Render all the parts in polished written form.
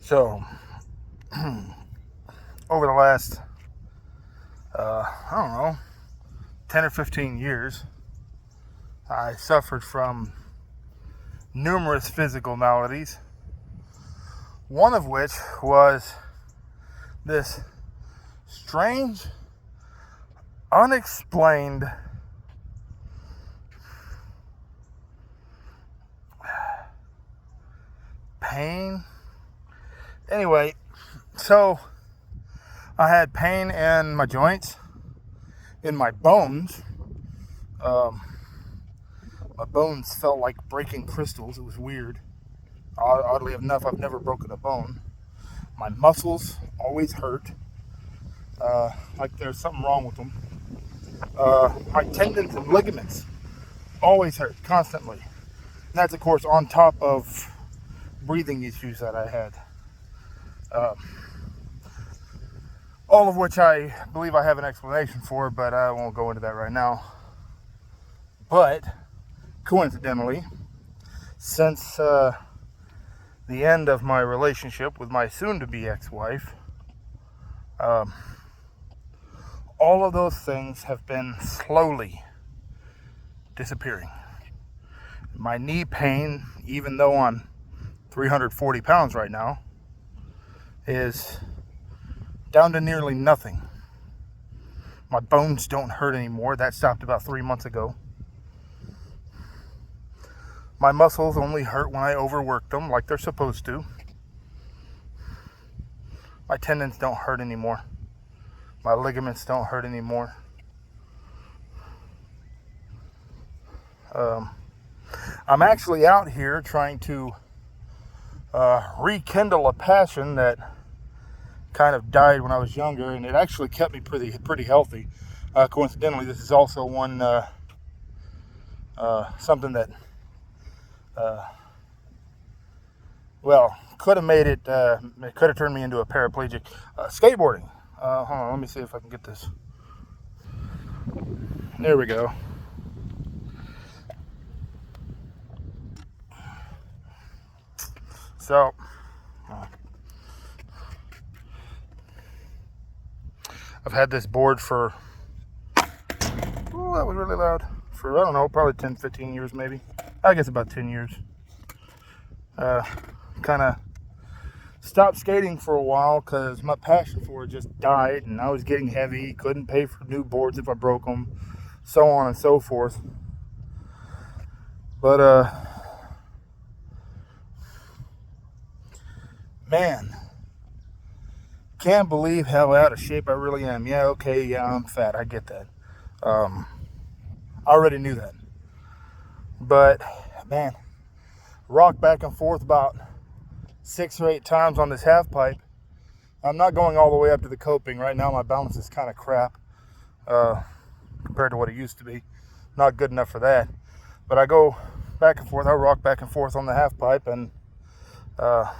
So, over the last, I don't know, 10 or 15 years, I suffered from numerous physical maladies, one of which was this strange, unexplained pain. Anyway, so I had pain in my joints, in my bones. My bones felt like breaking crystals. It was weird. Oddly enough, I've never broken a bone. My muscles always hurt, like there's something wrong with them. My tendons and ligaments always hurt, constantly. And that's, of course, on top of breathing issues that I had. All of which I believe I have an explanation for, but I won't go into that right now. But, coincidentally, since the end of my relationship with my soon-to-be ex-wife, all of those things have been slowly disappearing. My knee pain, even though I'm 340 pounds right now, is down to nearly nothing. My bones don't hurt anymore. That stopped about 3 months ago. My muscles only hurt when I overwork them like they're supposed to. My tendons don't hurt anymore. My ligaments don't hurt anymore. I'm actually out here trying to rekindle a passion that kind of died when I was younger, and it actually kept me pretty healthy. Coincidentally, this is also one something that could have made it. It could have turned me into a paraplegic. Skateboarding. Hold on, let me see if I can get this. There we go. So, I've had this board for, that was really loud, for, I don't know, probably 10, 15 years maybe. I guess about 10 years. Kind of stopped skating for a while because my passion for it just died, and I was getting heavy, couldn't pay for new boards if I broke them, so on and so forth. But, man, can't believe how out of shape I really am. Yeah, okay, yeah, I'm fat. I get that. I already knew that. But, man, rock back and forth about 6 or 8 times on this half pipe. I'm not going all the way up to the coping. Right now my balance is kind of crap compared to what it used to be. Not good enough for that. But I go back and forth. I rock back and forth on the half pipe, and I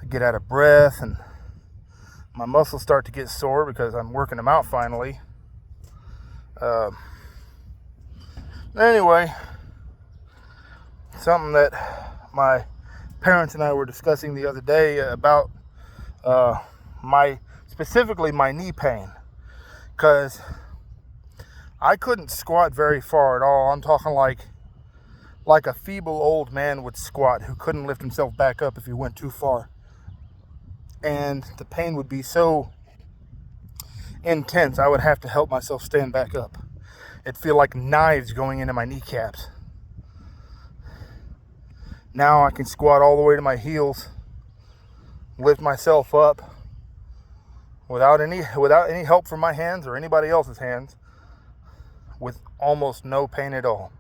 get out of breath, and my muscles start to get sore because I'm working them out finally. Anyway, something that my parents and I were discussing the other day about specifically my knee pain, because I couldn't squat very far at all. I'm talking like a feeble old man would squat who couldn't lift himself back up if he went too far. And the pain would be so intense, I would have to help myself stand back up. It'd feel like knives going into my kneecaps. Now I can squat all the way to my heels, lift myself up without any help from my hands or anybody else's hands, with almost no pain at all.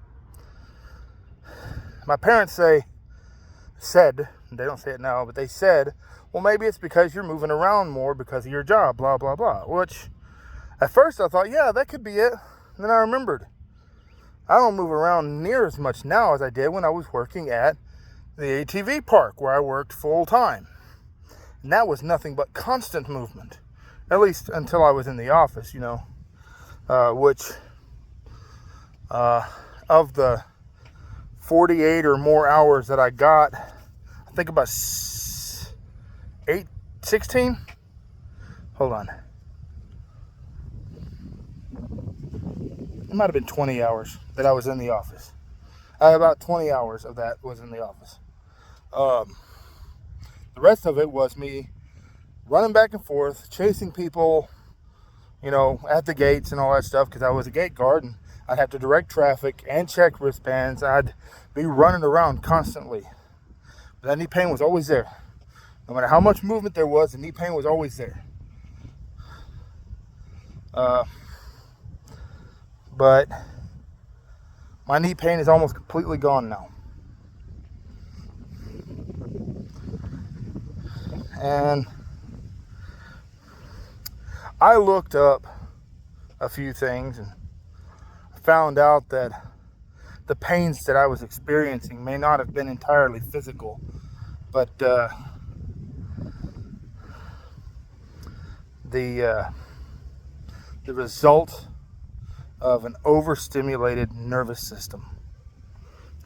My parents said, they don't say it now, but they said, well, maybe it's because you're moving around more because of your job, blah, blah, blah. Which, at first I thought, yeah, that could be it. And then I remembered, I don't move around near as much now as I did when I was working at the ATV park, where I worked full time. And that was nothing but constant movement. At least until I was in the office, which of the 48 or more hours that I got, I think about 16? Hold on. It might have been 20 hours that I was in the office. About 20 hours of that was in the office. The rest of it was me running back and forth, chasing people, at the gates and all that stuff, because I was a gate guard and I'd have to direct traffic and check wristbands. I'd be running around constantly. But that knee pain was always there. No matter how much movement there was, the knee pain was always there. But my knee pain is almost completely gone now. And I looked up a few things and found out that the pains that I was experiencing may not have been entirely physical, but the result of an overstimulated nervous system.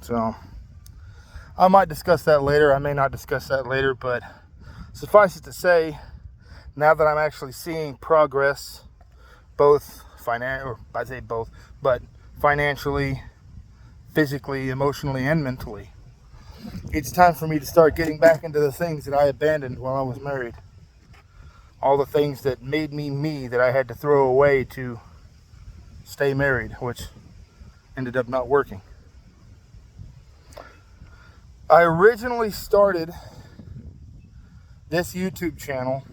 So I might discuss that later. I may not discuss that later, but suffice it to say, now that I'm actually seeing progress, financially, physically, emotionally, and mentally, it's time for me to start getting back into the things that I abandoned while I was married. All the things that made me me that I had to throw away to stay married, which ended up not working. I originally started this YouTube channel.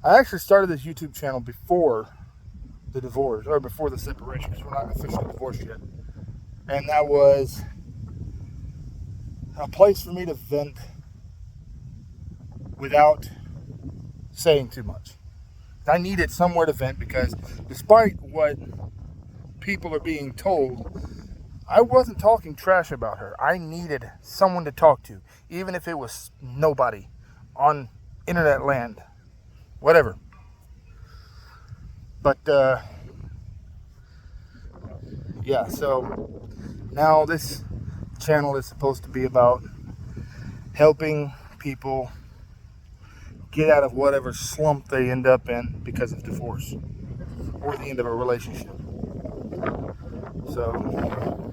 I actually started this YouTube channel before the divorce, or before the separation, because we're not officially divorced yet. And that was a place for me to vent without saying too much. I needed somewhere to vent, because despite what people are being told, I wasn't talking trash about her. I needed someone to talk to, even if it was nobody on internet land, whatever. But yeah, so now this channel is supposed to be about helping people get out of whatever slump they end up in because of divorce or the end of a relationship. So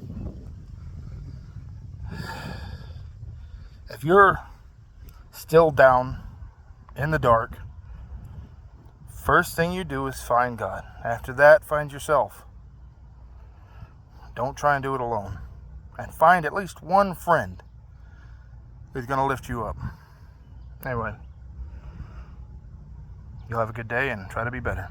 if you're still down in the dark, first thing you do is find God. After that, find yourself. Don't try and do it alone. And find at least one friend who's going to lift you up. Anyway, you'll have a good day and try to be better.